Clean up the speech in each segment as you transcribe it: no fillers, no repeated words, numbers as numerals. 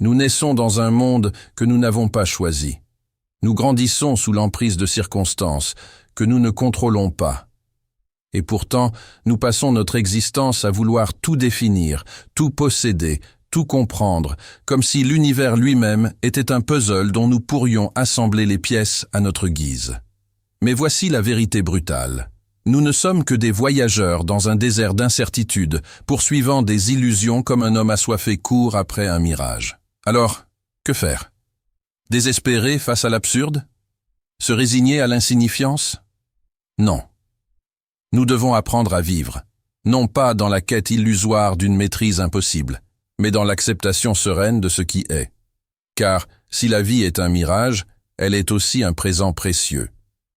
Nous naissons dans un monde que nous n'avons pas choisi. Nous grandissons sous l'emprise de circonstances que nous ne contrôlons pas. Et pourtant, nous passons notre existence à vouloir tout définir, tout posséder, tout comprendre, comme si l'univers lui-même était un puzzle dont nous pourrions assembler les pièces à notre guise. Mais voici la vérité brutale. Nous ne sommes que des voyageurs dans un désert d'incertitude, poursuivant des illusions comme un homme assoiffé court après un mirage. Alors, que faire? Désespérer face à l'absurde? Se résigner à l'insignifiance? Non. Nous devons apprendre à vivre, non pas dans la quête illusoire d'une maîtrise impossible, mais dans l'acceptation sereine de ce qui est. Car, si la vie est un mirage, elle est aussi un présent précieux.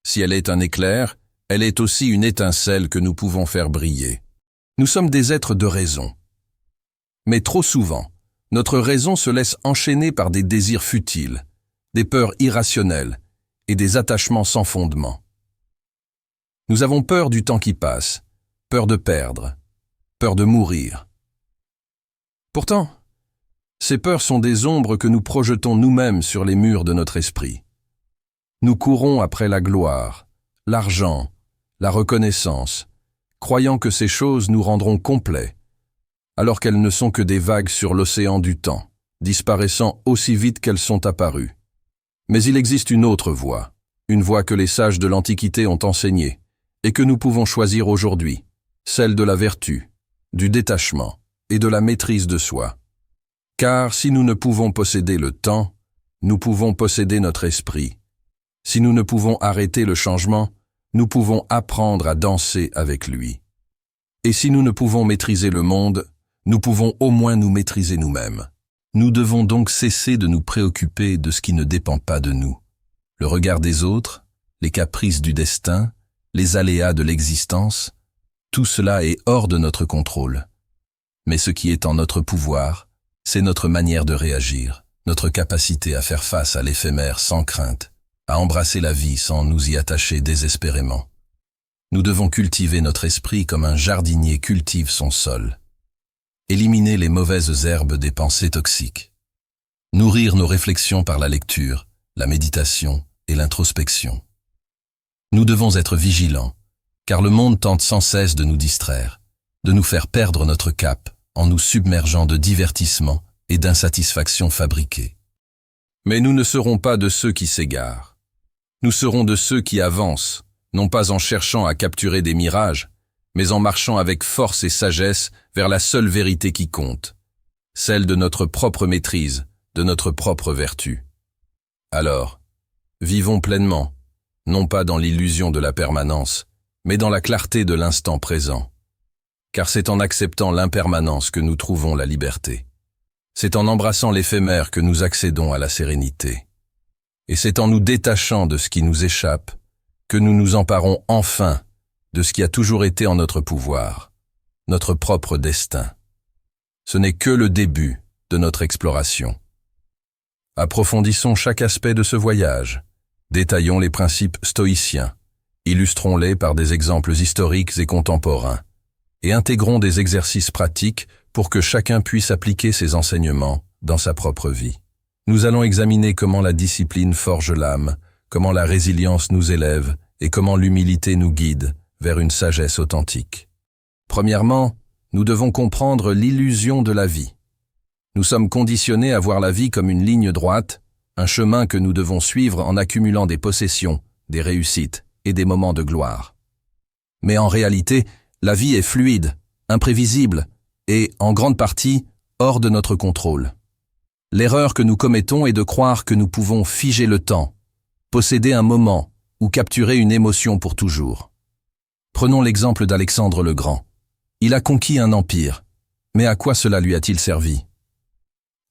Si elle est un éclair, elle est aussi une étincelle que nous pouvons faire briller. Nous sommes des êtres de raison. Mais trop souvent, notre raison se laisse enchaîner par des désirs futiles, des peurs irrationnelles et des attachements sans fondement. Nous avons peur du temps qui passe, peur de perdre, peur de mourir. Pourtant, ces peurs sont des ombres que nous projetons nous-mêmes sur les murs de notre esprit. Nous courons après la gloire, l'argent, la reconnaissance, croyant que ces choses nous rendront complets, alors qu'elles ne sont que des vagues sur l'océan du temps, disparaissant aussi vite qu'elles sont apparues. Mais il existe une autre voie, une voie que les sages de l'Antiquité ont enseignée, et que nous pouvons choisir aujourd'hui, celle de la vertu, du détachement et de la maîtrise de soi. Car si nous ne pouvons posséder le temps, nous pouvons posséder notre esprit. Si nous ne pouvons arrêter le changement, nous pouvons apprendre à danser avec lui. Et si nous ne pouvons maîtriser le monde, nous pouvons au moins nous maîtriser nous-mêmes. Nous devons donc cesser de nous préoccuper de ce qui ne dépend pas de nous. Le regard des autres, les caprices du destin, les aléas de l'existence, tout cela est hors de notre contrôle. Mais ce qui est en notre pouvoir, c'est notre manière de réagir, notre capacité à faire face à l'éphémère sans crainte, à embrasser la vie sans nous y attacher désespérément. Nous devons cultiver notre esprit comme un jardinier cultive son sol. Éliminer les mauvaises herbes des pensées toxiques. Nourrir nos réflexions par la lecture, la méditation et l'introspection. Nous devons être vigilants, car le monde tente sans cesse de nous distraire, de nous faire perdre notre cap en nous submergeant de divertissements et d'insatisfactions fabriquées. Mais nous ne serons pas de ceux qui s'égarent. Nous serons de ceux qui avancent, non pas en cherchant à capturer des mirages, mais en marchant avec force et sagesse vers la seule vérité qui compte, celle de notre propre maîtrise, de notre propre vertu. Alors, vivons pleinement, non pas dans l'illusion de la permanence, mais dans la clarté de l'instant présent. Car c'est en acceptant l'impermanence que nous trouvons la liberté. C'est en embrassant l'éphémère que nous accédons à la sérénité. Et c'est en nous détachant de ce qui nous échappe que nous nous emparons enfin de ce qui a toujours été en notre pouvoir, notre propre destin. Ce n'est que le début de notre exploration. Approfondissons chaque aspect de ce voyage, détaillons les principes stoïciens, illustrons-les par des exemples historiques et contemporains, et intégrons des exercices pratiques pour que chacun puisse appliquer ces enseignements dans sa propre vie. Nous allons examiner comment la discipline forge l'âme, comment la résilience nous élève et comment l'humilité nous guide vers une sagesse authentique. Premièrement, nous devons comprendre l'illusion de la vie. Nous sommes conditionnés à voir la vie comme une ligne droite, un chemin que nous devons suivre en accumulant des possessions, des réussites et des moments de gloire. Mais en réalité, la vie est fluide, imprévisible et, en grande partie, hors de notre contrôle. L'erreur que nous commettons est de croire que nous pouvons figer le temps, posséder un moment ou capturer une émotion pour toujours. Prenons l'exemple d'Alexandre le Grand. Il a conquis un empire, mais à quoi cela lui a-t-il servi?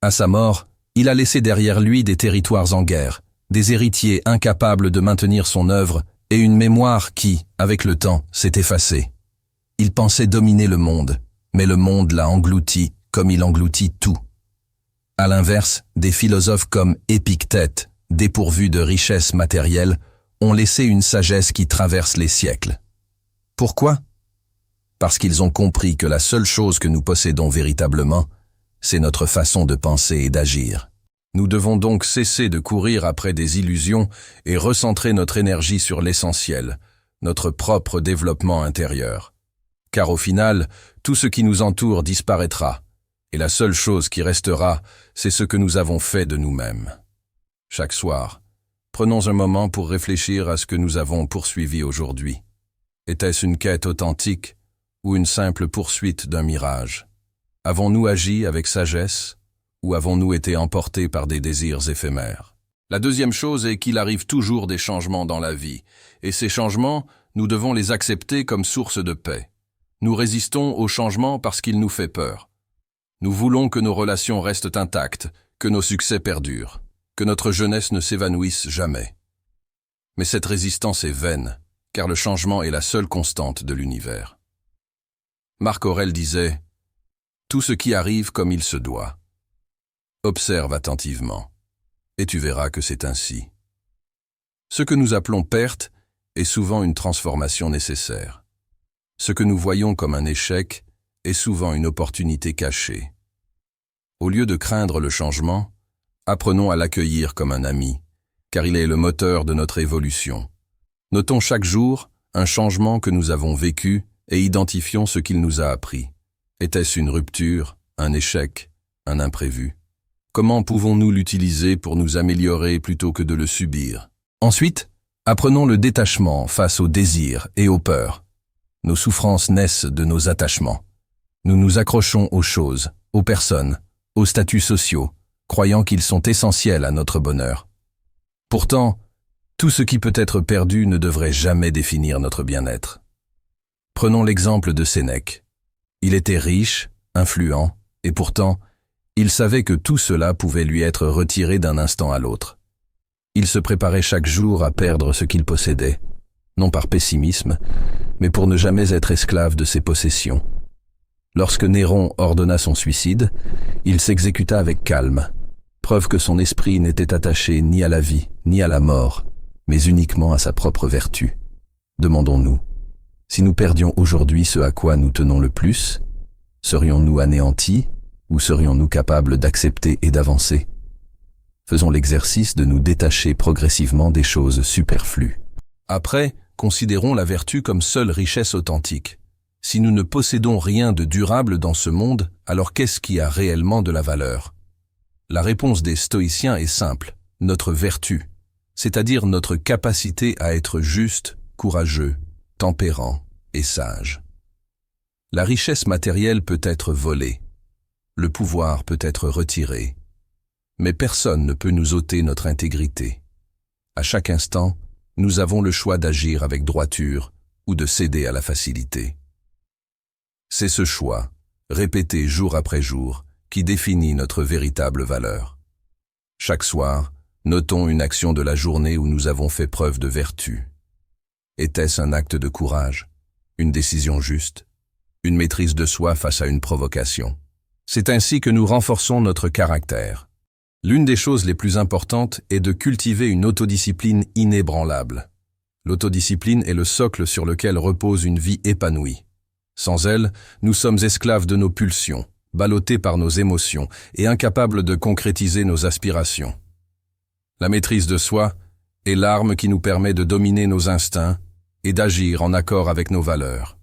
À sa mort, il a laissé derrière lui des territoires en guerre, des héritiers incapables de maintenir son œuvre et une mémoire qui, avec le temps, s'est effacée. Il pensait dominer le monde, mais le monde l'a englouti comme il engloutit tout. À l'inverse, des philosophes comme Épictète, dépourvus de richesses matérielles, ont laissé une sagesse qui traverse les siècles. Pourquoi? Parce qu'ils ont compris que la seule chose que nous possédons véritablement, c'est notre façon de penser et d'agir. Nous devons donc cesser de courir après des illusions et recentrer notre énergie sur l'essentiel, notre propre développement intérieur. Car au final, tout ce qui nous entoure disparaîtra, et la seule chose qui restera, c'est ce que nous avons fait de nous-mêmes. Chaque soir, prenons un moment pour réfléchir à ce que nous avons poursuivi aujourd'hui. Était-ce une quête authentique ou une simple poursuite d'un mirage? Avons-nous agi avec sagesse ou avons-nous été emportés par des désirs éphémères? La deuxième chose est qu'il arrive toujours des changements dans la vie, et ces changements, nous devons les accepter comme source de paix. Nous résistons au changement parce qu'il nous fait peur. Nous voulons que nos relations restent intactes, que nos succès perdurent, que notre jeunesse ne s'évanouisse jamais. Mais cette résistance est vaine, car le changement est la seule constante de l'univers. Marc Aurèle disait « Tout ce qui arrive comme il se doit. Observe attentivement, et tu verras que c'est ainsi. » Ce que nous appelons perte est souvent une transformation nécessaire. Ce que nous voyons comme un échec est souvent une opportunité cachée. Au lieu de craindre le changement, apprenons à l'accueillir comme un ami, car il est le moteur de notre évolution. Notons chaque jour un changement que nous avons vécu et identifions ce qu'il nous a appris. Était-ce une rupture, un échec, un imprévu? Comment pouvons-nous l'utiliser pour nous améliorer plutôt que de le subir? Ensuite, apprenons le détachement face aux désirs et aux peurs. Nos souffrances naissent de nos attachements. Nous nous accrochons aux choses, aux personnes, aux statuts sociaux, croyant qu'ils sont essentiels à notre bonheur. Pourtant, tout ce qui peut être perdu ne devrait jamais définir notre bien-être. Prenons l'exemple de Sénèque. Il était riche, influent, et pourtant, il savait que tout cela pouvait lui être retiré d'un instant à l'autre. Il se préparait chaque jour à perdre ce qu'il possédait, non par pessimisme, mais pour ne jamais être esclave de ses possessions. Lorsque Néron ordonna son suicide, il s'exécuta avec calme, preuve que son esprit n'était attaché ni à la vie, ni à la mort, mais uniquement à sa propre vertu. Demandons-nous, si nous perdions aujourd'hui ce à quoi nous tenons le plus, serions-nous anéantis ou serions-nous capables d'accepter et d'avancer? Faisons l'exercice de nous détacher progressivement des choses superflues. Après, considérons la vertu comme seule richesse authentique. Si nous ne possédons rien de durable dans ce monde, alors qu'est-ce qui a réellement de la valeur? La réponse des stoïciens est simple, notre vertu, c'est-à-dire notre capacité à être juste, courageux, tempérant et sage. La richesse matérielle peut être volée, le pouvoir peut être retiré, mais personne ne peut nous ôter notre intégrité. À chaque instant, nous avons le choix d'agir avec droiture ou de céder à la facilité. C'est ce choix, répété jour après jour, qui définit notre véritable valeur. Chaque soir, notons une action de la journée où nous avons fait preuve de vertu. Était-ce un acte de courage, une décision juste, une maîtrise de soi face à une provocation? C'est ainsi que nous renforçons notre caractère. L'une des choses les plus importantes est de cultiver une autodiscipline inébranlable. L'autodiscipline est le socle sur lequel repose une vie épanouie. Sans elle, nous sommes esclaves de nos pulsions, ballottés par nos émotions et incapables de concrétiser nos aspirations. La maîtrise de soi est l'arme qui nous permet de dominer nos instincts et d'agir en accord avec nos valeurs.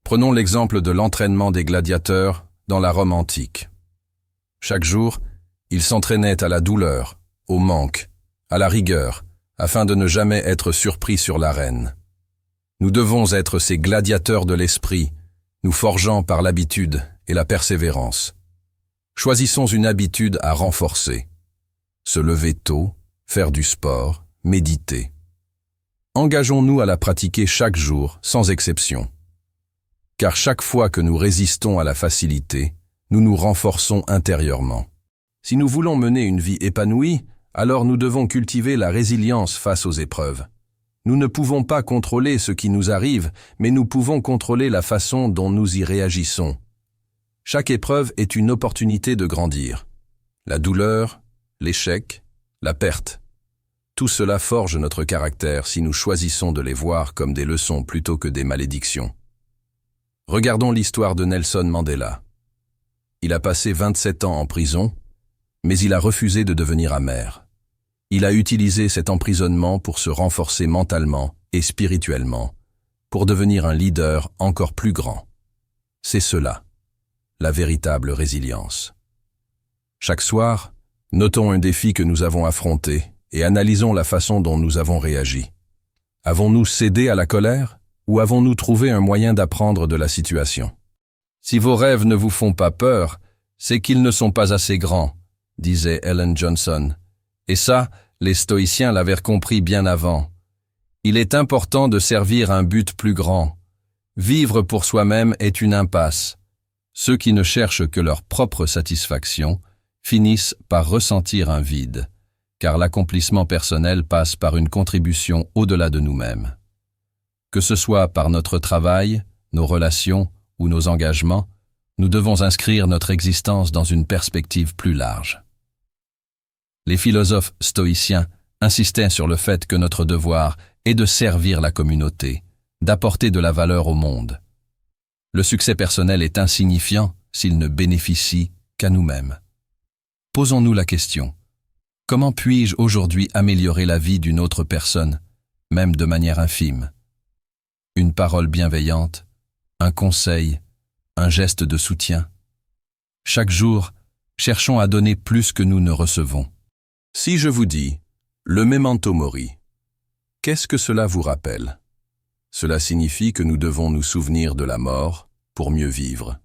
Prenons l'exemple de l'entraînement des gladiateurs dans la Rome antique. Chaque jour, ils s'entraînaient à la douleur, au manque, à la rigueur, afin de ne jamais être surpris sur l'arène. Nous devons être ces gladiateurs de l'esprit, nous forgeant par l'habitude et la persévérance. Choisissons une habitude à renforcer. Se lever tôt, faire du sport, méditer. Engageons-nous à la pratiquer chaque jour, sans exception. Car chaque fois que nous résistons à la facilité, nous nous renforçons intérieurement. Si nous voulons mener une vie épanouie, alors nous devons cultiver la résilience face aux épreuves. Nous ne pouvons pas contrôler ce qui nous arrive, mais nous pouvons contrôler la façon dont nous y réagissons. Chaque épreuve est une opportunité de grandir. La douleur, l'échec, la perte. Tout cela forge notre caractère si nous choisissons de les voir comme des leçons plutôt que des malédictions. Regardons l'histoire de Nelson Mandela. Il a passé 27 ans en prison, mais il a refusé de devenir amer. Il a utilisé cet emprisonnement pour se renforcer mentalement et spirituellement, pour devenir un leader encore plus grand. C'est cela, la véritable résilience. Chaque soir, notons un défi que nous avons affronté et analysons la façon dont nous avons réagi. Avons-nous cédé à la colère ou avons-nous trouvé un moyen d'apprendre de la situation? Si vos rêves ne vous font pas peur, c'est qu'ils ne sont pas assez grands, disait Ellen Johnson. Et ça, les stoïciens l'avaient compris bien avant. Il est important de servir un but plus grand. Vivre pour soi-même est une impasse. Ceux qui ne cherchent que leur propre satisfaction finissent par ressentir un vide, car l'accomplissement personnel passe par une contribution au-delà de nous-mêmes. Que ce soit par notre travail, nos relations ou nos engagements, nous devons inscrire notre existence dans une perspective plus large. Les philosophes stoïciens insistaient sur le fait que notre devoir est de servir la communauté, d'apporter de la valeur au monde. Le succès personnel est insignifiant s'il ne bénéficie qu'à nous-mêmes. Posons-nous la question, comment puis-je aujourd'hui améliorer la vie d'une autre personne, même de manière infime? Une parole bienveillante, un conseil, un geste de soutien. Chaque jour, cherchons à donner plus que nous ne recevons. Si je vous dis « le memento mori », qu'est-ce que cela vous rappelle? Cela signifie que nous devons nous souvenir de la mort pour mieux vivre.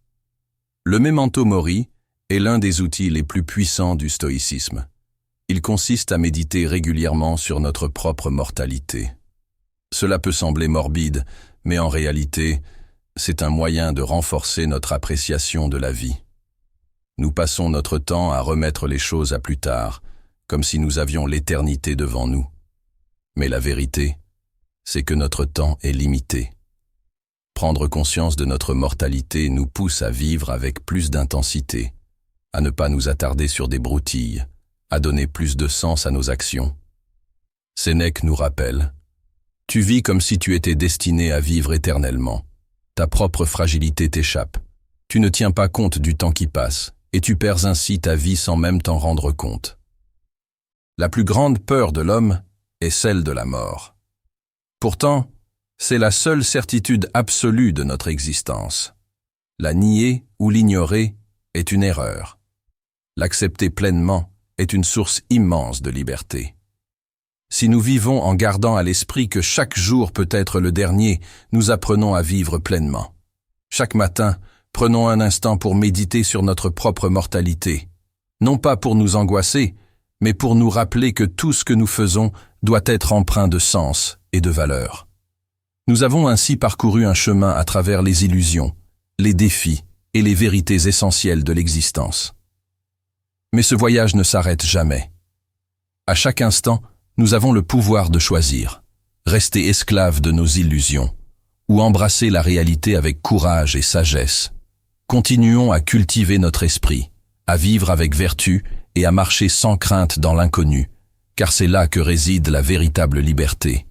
Le memento mori est l'un des outils les plus puissants du stoïcisme. Il consiste à méditer régulièrement sur notre propre mortalité. Cela peut sembler morbide, mais en réalité, c'est un moyen de renforcer notre appréciation de la vie. Nous passons notre temps à remettre les choses à plus tard, comme si nous avions l'éternité devant nous. Mais la vérité, c'est que notre temps est limité. Prendre conscience de notre mortalité nous pousse à vivre avec plus d'intensité, à ne pas nous attarder sur des broutilles, à donner plus de sens à nos actions. Sénèque nous rappelle « Tu vis comme si tu étais destiné à vivre éternellement. Ta propre fragilité t'échappe. Tu ne tiens pas compte du temps qui passe, et tu perds ainsi ta vie sans même t'en rendre compte. » La plus grande peur de l'homme est celle de la mort. Pourtant, c'est la seule certitude absolue de notre existence. La nier ou l'ignorer est une erreur. L'accepter pleinement est une source immense de liberté. Si nous vivons en gardant à l'esprit que chaque jour peut être le dernier, nous apprenons à vivre pleinement. Chaque matin, prenons un instant pour méditer sur notre propre mortalité, non pas pour nous angoisser, mais pour nous rappeler que tout ce que nous faisons doit être empreint de sens et de valeur. Nous avons ainsi parcouru un chemin à travers les illusions, les défis et les vérités essentielles de l'existence. Mais ce voyage ne s'arrête jamais. À chaque instant, nous avons le pouvoir de choisir, rester esclaves de nos illusions, ou embrasser la réalité avec courage et sagesse. Continuons à cultiver notre esprit, à vivre avec vertu et à marcher sans crainte dans l'inconnu, car c'est là que réside la véritable liberté.